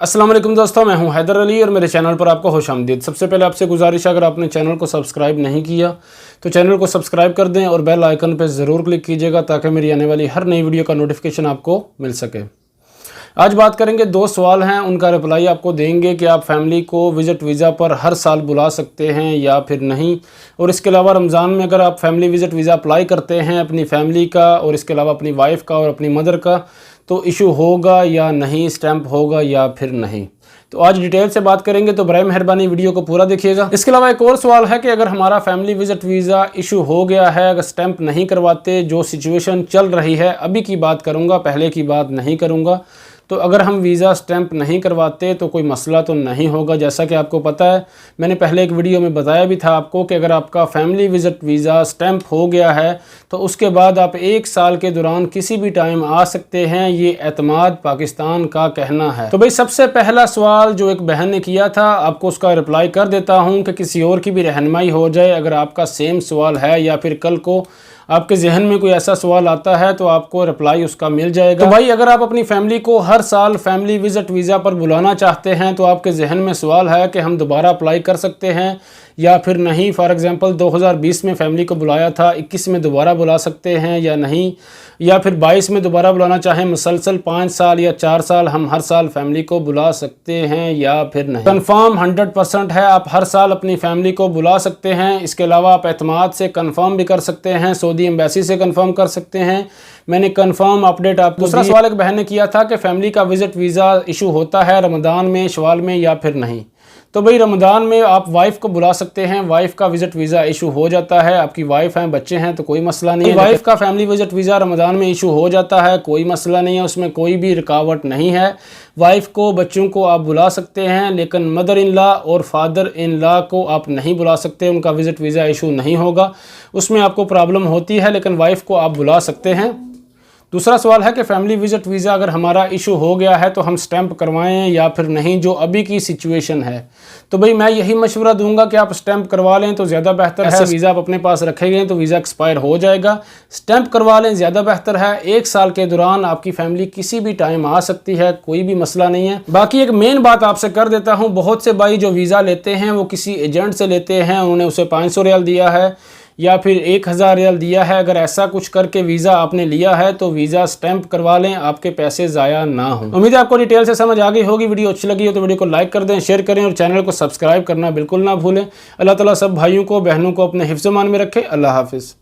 अस्सलाम वालेकुम दोस्तों, मैं हूं हैदर अली और मेरे चैनल पर आपको खुश आमदीद। सबसे पहले आपसे गुजारिश है, अगर आपने चैनल को सब्सक्राइब नहीं किया तो चैनल को सब्सक्राइब कर दें और बेल आइकन पर ज़रूर क्लिक कीजिएगा ताकि मेरी आने वाली हर नई वीडियो का नोटिफिकेशन आपको मिल सके। आज बात करेंगे, दो सवाल हैं, उनका रिप्लाई आपको देंगे कि आप फैमिली को विज़िट वीज़ा पर हर साल बुला सकते हैं या फिर नहीं। और इसके अलावा रमज़ान में अगर आप फैमिली विज़िट वीज़ा अप्लाई करते हैं अपनी फैमिली का और इसके अलावा अपनी वाइफ का और अपनी मदर का, तो इशू होगा या नहीं, स्टैंप होगा या फिर नहीं। तो आज डिटेल से बात करेंगे, तो बराए मेहरबानी वीडियो को पूरा देखिएगा। इसके अलावा एक और सवाल है कि अगर हमारा फैमिली विज़िट वीज़ा इशू हो गया है, अगर स्टैंप नहीं करवाते, जो सिचुएशन चल रही है अभी की बात करूंगा, पहले की बात नहीं करूंगा, तो अगर हम वीज़ा स्टैंप नहीं करवाते तो कोई मसला तो नहीं होगा। जैसा कि आपको पता है, मैंने पहले एक वीडियो में बताया भी था आपको कि अगर आपका फैमिली विज़िट वीज़ा स्टैंप हो गया है तो उसके बाद आप 1 साल के दौरान किसी भी टाइम आ सकते हैं, ये एतमाद पाकिस्तान का कहना है। तो भाई सबसे पहला सवाल जो एक बहन ने किया था, आपको उसका रिप्लाई कर देता हूँ कि किसी और की भी रहनुमाई हो जाए। अगर आपका सेम सवाल है या फिर कल को आपके जहन में कोई ऐसा सवाल आता है तो आपको रिप्लाई उसका मिल जाएगा। तो भाई अगर आप अपनी फैमिली को हर साल फैमिली विज़िट वीज़ा पर बुलाना चाहते हैं तो आपके जहन में सवाल है कि हम दोबारा अप्लाई कर सकते हैं या फिर नहीं। फॉर एग्जांपल 2020 में फैमिली को बुलाया था, 21 में दोबारा बुला सकते हैं या नहीं, या फिर 22 में दोबारा बुलाना चाहें, मुसलसल 5 साल या 4 साल हम हर साल फैमिली को बुला सकते हैं या फिर नहीं। कंफर्म 100% है, आप हर साल अपनी फैमिली को बुला सकते हैं। इसके अलावा आप एतमाद से कंफर्म भी कर सकते हैं, सऊदी एम्बेसी से कंफर्म कर सकते हैं। मैंने कंफर्म अपडेट आपको। दूसरा सवाल एक बहन ने किया था कि फैमिली का विज़िट वीज़ा इशू होता है रमज़ान में, शवाल में या फिर नहीं। तो भाई रमज़ान में आप वाइफ को बुला सकते हैं, वाइफ का विज़िट वीज़ा इशू हो जाता है। आपकी वाइफ हैं, बच्चे हैं तो कोई मसला नहीं है। वाइफ का फैमिली विज़िट वीज़ा रमज़ान में इशू हो जाता है, कोई मसला नहीं है, उसमें कोई भी रुकावट नहीं है। वाइफ को, बच्चों को आप बुला सकते हैं, लेकिन मदर इन लॉ और फादर इन लॉ को आप नहीं बुला सकते, उनका विज़िट वीज़ा इशू नहीं होगा, उसमें आपको प्रॉब्लम होती है, लेकिन वाइफ को आप बुला सकते हैं। दूसरा सवाल है कि फैमिली विज़िट वीज़ा अगर हमारा इशू हो गया है तो हम स्टैंप करवाएं या फिर नहीं, जो अभी की सिचुएशन है। तो भाई मैं यही मशवरा दूंगा कि आप स्टैंप करवा लें तो ज़्यादा बेहतर है। वीज़ा आप अपने पास रखेंगे तो वीज़ा एक्सपायर हो जाएगा, स्टैंप करवा लें ज़्यादा बेहतर है। 1 साल के दौरान आपकी फैमिली किसी भी टाइम आ सकती है, कोई भी मसला नहीं है। बाकी एक मेन बात आपसे कर देता हूँ, बहुत से भाई जो वीज़ा लेते हैं वो किसी एजेंट से लेते हैं, उन्होंने उसे 500 रियाल दिया है या फिर 1000 रियाल दिया है। अगर ऐसा कुछ करके वीज़ा आपने लिया है तो वीज़ा स्टैंप करवा लें, आपके पैसे ज़ाया ना हो। उम्मीद है आपको डिटेल से समझ आ गई होगी। वीडियो अच्छी लगी हो तो वीडियो को लाइक कर दें, शेयर करें और चैनल को सब्सक्राइब करना बिल्कुल ना भूलें। अल्लाह ताला सब भाइयों को, बहनों को अपने हिफ्ज़-ए-मान में रखे। अल्लाह हाफिज़।